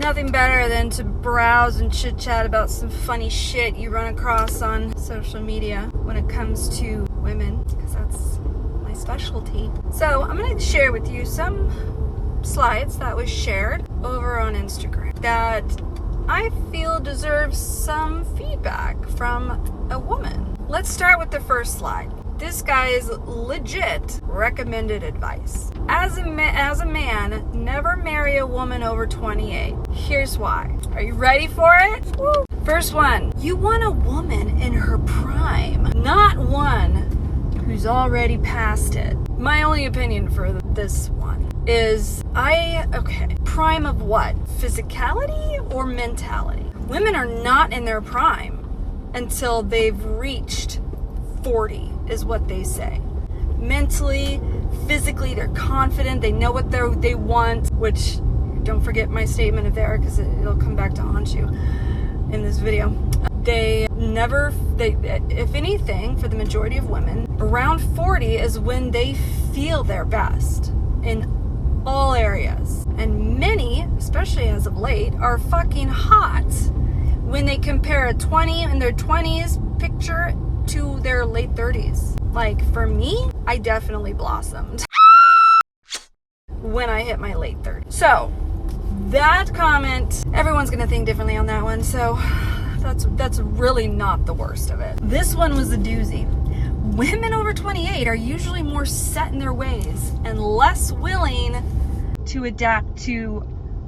nothing better than to browse and chit chat about some funny shit you run across on social media when it comes to women, because that's my specialty. So I'm going to share with you some slides that was shared over on Instagram that I feel deserves some feedback from a woman. Let's start with the first slide. This guy's legit recommended advice. As a man, never marry a woman over 28. Here's why. Are you ready for it? Woo. First one, you want a woman in her prime, not one who's already past it. My only opinion for this one is prime of what? Physicality or mentality? Women are not in their prime until they've reached 40 is what they say. Mentally, physically, they're confident, they know what they want, which don't forget my statement there because it'll come back to haunt you in this video. If anything, for the majority of women, around 40 is when they feel their best in all areas. And many, especially as of late, are fucking hot when they compare a 20 in their 20s picture to their late 30s. Like, for me, I definitely blossomed when I hit my late 30s. So, that comment, everyone's gonna think differently on that one, so that's really not the worst of it. This one was a doozy. Women over 28 are usually more set in their ways and less willing to adapt to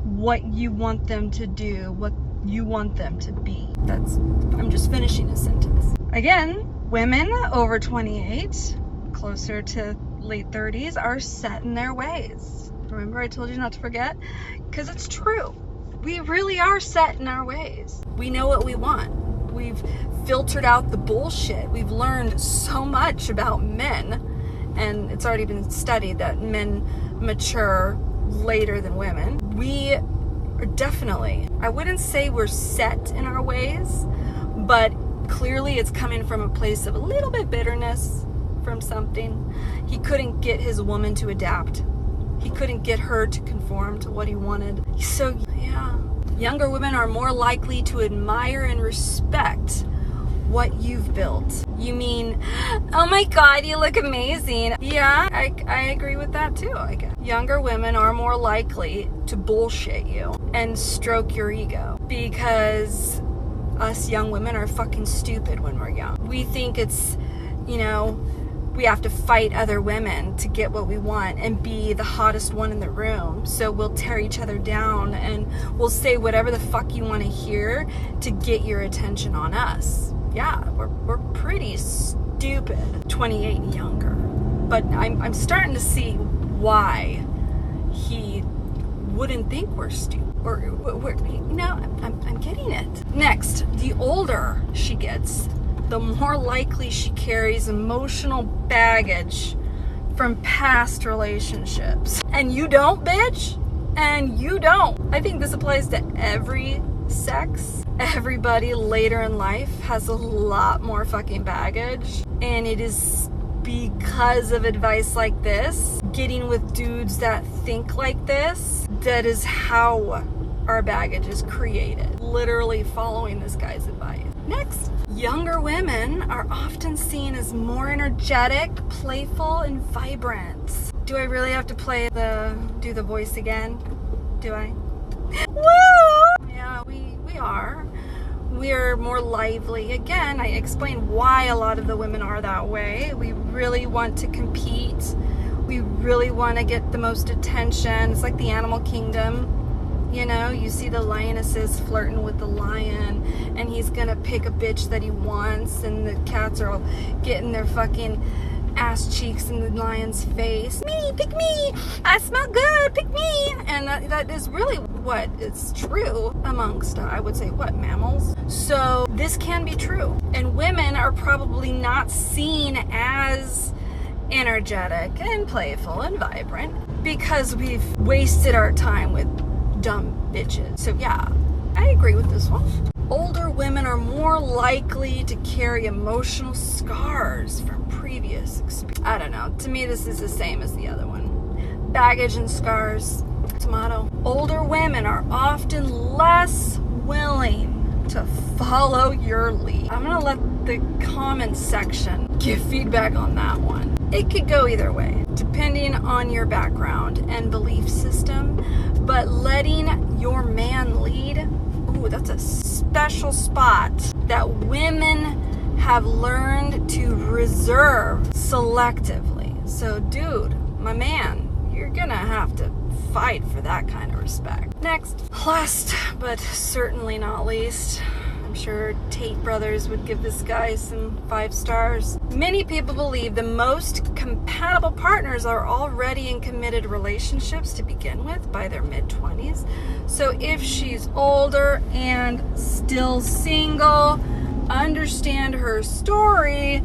what you want them to do, what you want them to be. I'm just finishing a sentence. Again, women over 28, closer to late 30s, are set in their ways. Remember I told you not to forget? Because it's true. We really are set in our ways. We know what we want. We've filtered out the bullshit. We've learned so much about men, and it's already been studied that men mature later than women. We are definitely, I wouldn't say we're set in our ways, but clearly it's coming from a place of a little bit bitterness from something. He couldn't get his woman to adapt. He couldn't get her to conform to what he wanted. So yeah, younger women are more likely to admire and respect what you've built. You mean, oh my God, you look amazing. Yeah, I agree with that too, I guess. Younger women are more likely to bullshit you and stroke your ego because us young women are fucking stupid when we're young. We think it's, we have to fight other women to get what we want and be the hottest one in the room. So we'll tear each other down and we'll say whatever the fuck you want to hear to get your attention on us. Yeah, we're pretty stupid, 28 and younger. But I'm starting to see why he wouldn't think we're stupid. I'm getting it. Next, the older she gets, the more likely she carries emotional baggage from past relationships. And you don't, bitch. And you don't. I think this applies to every sex. Everybody later in life has a lot more fucking baggage. And it is because of advice like this, getting with dudes that think like this, that is how our baggage is created. Literally following this guy's advice. Next, younger women are often seen as more energetic, playful, and vibrant. Do I really have to do the voice again? Do I? Woo! Yeah, we are. We're more lively. Again, I explained why a lot of the women are that way. We really want to compete. We really want to get the most attention. It's like the animal kingdom. You see the lionesses flirting with the lion, and he's gonna pick a bitch that he wants, and the cats are all getting their fucking ass cheeks in the lion's face. Me, pick me! I smell good, pick me! And that is really what is true amongst, I would say, mammals? So this can be true. And women are probably not seen as energetic and playful and vibrant because we've wasted our time with dumb bitches. So yeah, I agree with this one. Older women are more likely to carry emotional scars from previous experience. I don't know. To me, this is the same as the other one. Baggage and scars. Tomato. Older women are often to follow your lead. I'm gonna let the comment section give feedback on that one. It could go either way, depending on your background and belief system, but letting your man lead, ooh, that's a special spot that women have learned to reserve selectively. So dude, my man, you're gonna have to fight for that kind of respect. Next, last but certainly not least, I'm sure Tate Brothers would give this guy some 5 stars. Many people believe the most compatible partners are already in committed relationships to begin with by their mid-20s. So if she's older and still single, understand her story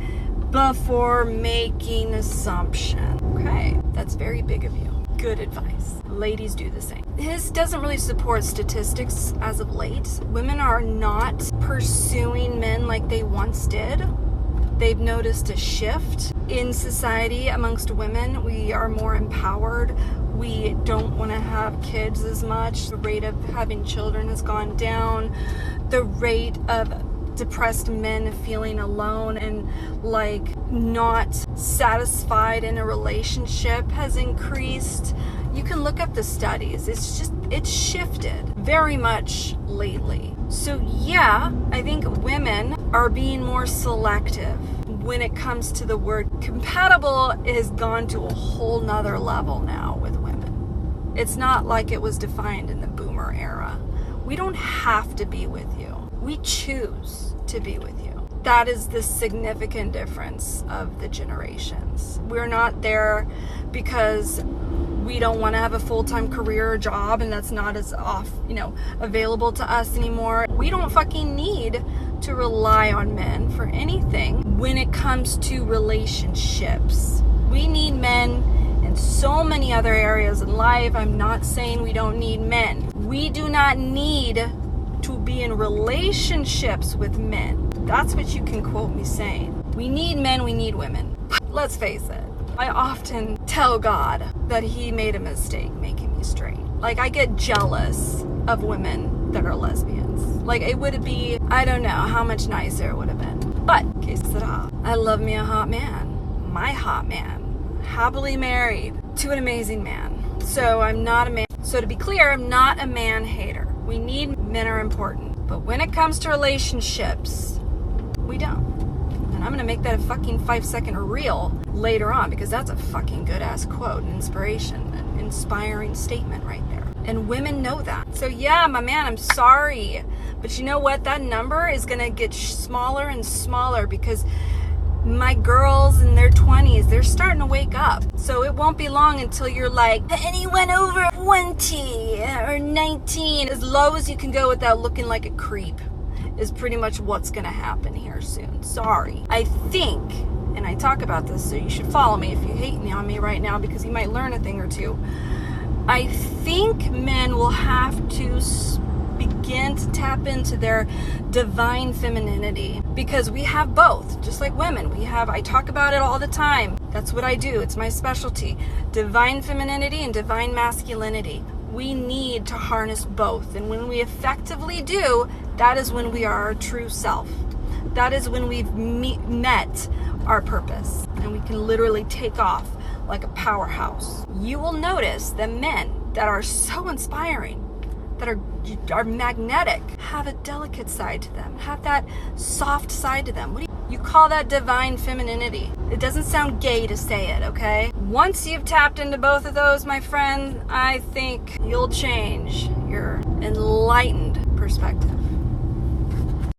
before making assumption. Okay, that's very big of you. Good advice. Ladies, do the same. His doesn't really support statistics as of late. Women are not pursuing men like they once did. They've noticed a shift in society amongst women. We are more empowered. We don't want to have kids as much. The rate of having children has gone down. The rate of depressed men feeling alone and like not satisfied in a relationship has increased. You can look up the studies. It's shifted very much lately. So yeah, I think women are being more selective when it comes to the word. Compatible has gone to a whole nother level now with women. It's not like it was defined in the boomer era. We don't have to be with you. We choose to be with you. That is the significant difference of the generations. We're not there because we don't want to have a full-time career or job and that's not as available to us anymore. We don't fucking need to rely on men for anything when it comes to relationships. We need men in so many other areas in life. I'm not saying we don't need men. We do not need to be in relationships with men. That's what you can quote me saying. We need men, we need women. Let's face it. I often tell God that he made a mistake making me straight. Like, I get jealous of women that are lesbians. Like, it would be, I don't know how much nicer it would have been. But, que sera, I love me a hot man. My hot man. Happily married to an amazing man. So I'm not a man. So to be clear, I'm not a man hater. We need men are important. But when it comes to relationships, we don't. And I'm gonna make that a fucking 5-second reel later on because that's a fucking good ass quote, an inspiration, an inspiring statement right there. And women know that. So yeah, my man, I'm sorry. But you know what? That number is gonna get smaller and smaller because my girls in their 20s, they're starting to wake up. So it won't be long until you're like, anyone over 20 or 19, as low as you can go without looking like a creep is pretty much what's gonna happen here soon. Sorry. I think, and I talk about this, so you should follow me if you hate me on me right now because you might learn a thing or two. I think men will have to begin to tap into their divine femininity because we have both, just like women. I talk about it all the time. That's what I do. It's my specialty. Divine femininity and divine masculinity. We need to harness both. And when we effectively do, that is when we are our true self. That is when we've met our purpose and we can literally take off like a powerhouse. You will notice that men that are so inspiring, that are magnetic, have a delicate side to them, have that soft side to them. You call that divine femininity. It doesn't sound gay to say it, okay? Once you've tapped into both of those, my friend, I think you'll change your enlightened perspective.